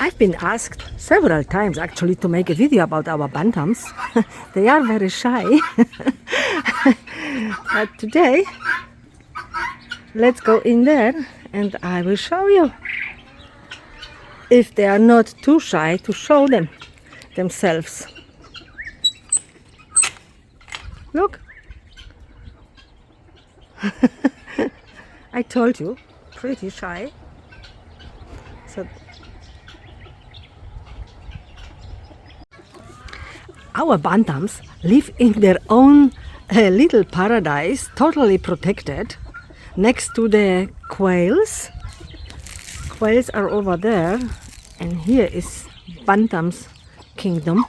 I've been asked several times actually to make a video about our bantams. They are very shy. But today, let's go in there and I will show you. If they are not too shy, to show them themselves. Look. I told you, pretty shy. So our bantams live in their own little paradise, totally protected, next to the quails. Quails are over there, and here is Bantam's kingdom.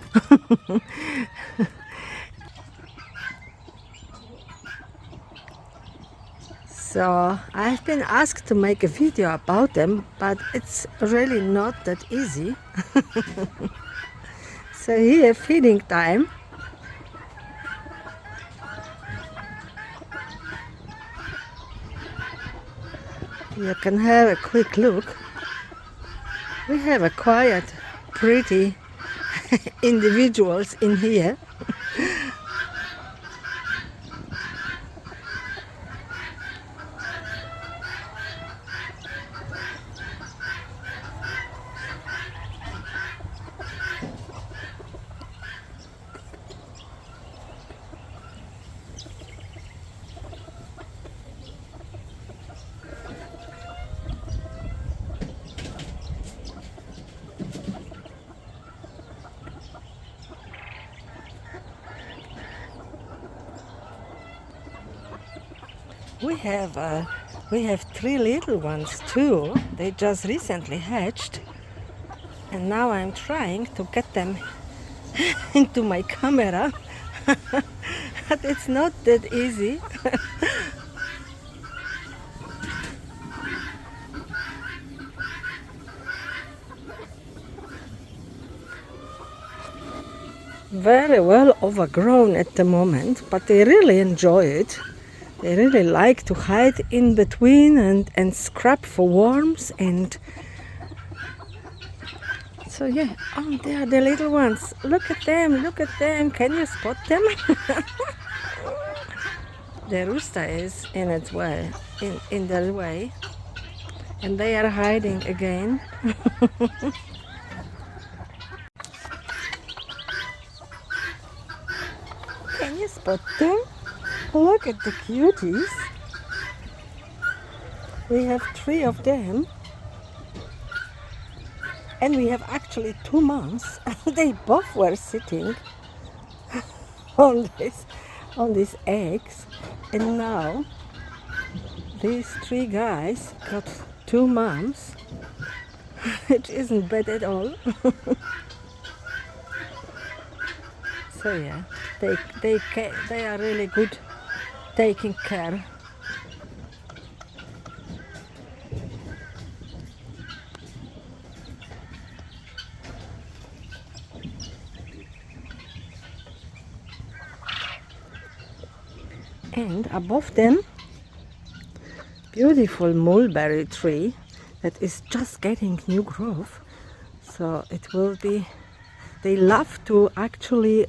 So I've been asked to make a video about them, but it's really not that easy. So here, feeding time. You can have a quick look. We have a quiet, pretty individuals in here. We have three little ones too. They just recently hatched, and now I'm trying to get them into my camera. But it's not that easy. Very well overgrown at the moment, but they really enjoy it. They really like to hide in between and scrap for worms, and so yeah. Oh, they are the little ones. Look at them, look at them. Can you spot them? The rooster is in its way, in their way, and they are hiding again. Can you spot them? Look at the cuties. We have three of them, and we have actually 2 moms. They both were sitting on these eggs, and now these 3 guys got 2 moms, which isn't bad at all. So yeah, they are really good taking care. And above them, beautiful mulberry tree that is just getting new growth. So it will be, they love to actually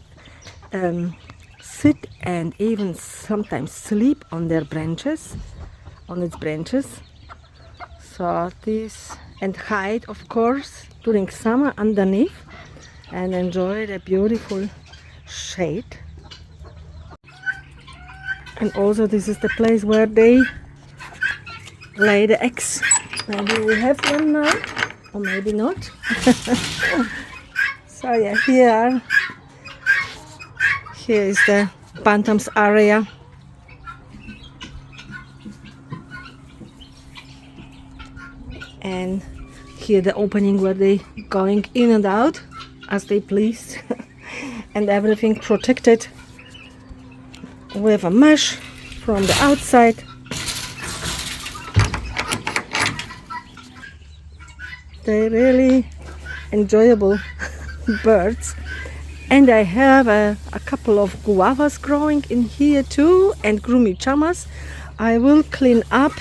sit and even sometimes sleep on their branches, on its branches. So this, and hide of course during summer underneath and enjoy the beautiful shade. And also this is the place where they lay the eggs. Maybe we have one now, or maybe not. So yeah, here is the Bantam's area. And here the opening where they going in and out as they please. And everything protected with a mesh from the outside. They're really enjoyable birds. And I have a couple of guavas growing in here too, and grumichamas. I will clean up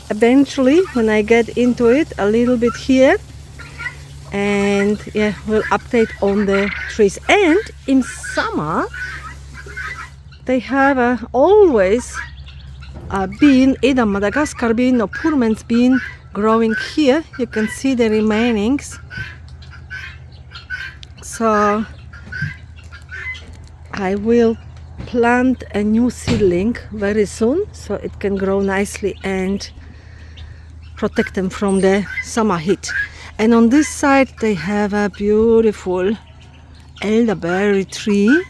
eventually when I get into it a little bit here. and yeah, we'll update on the trees. And in summer they have always bean, either Madagascar bean or Purman's bean growing here. You can see the remainings. So I will plant a new seedling very soon so it can grow nicely and protect them from the summer heat. And on this side they have a beautiful elderberry tree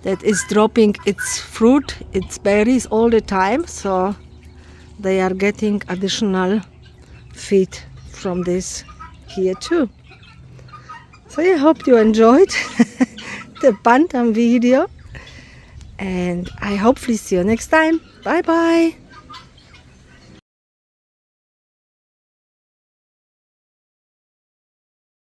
that is dropping its fruit, its berries all the time, so they are getting additional feed from this here too. So I hope you enjoyed the Bantam video, and I hopefully see you next time. Bye bye.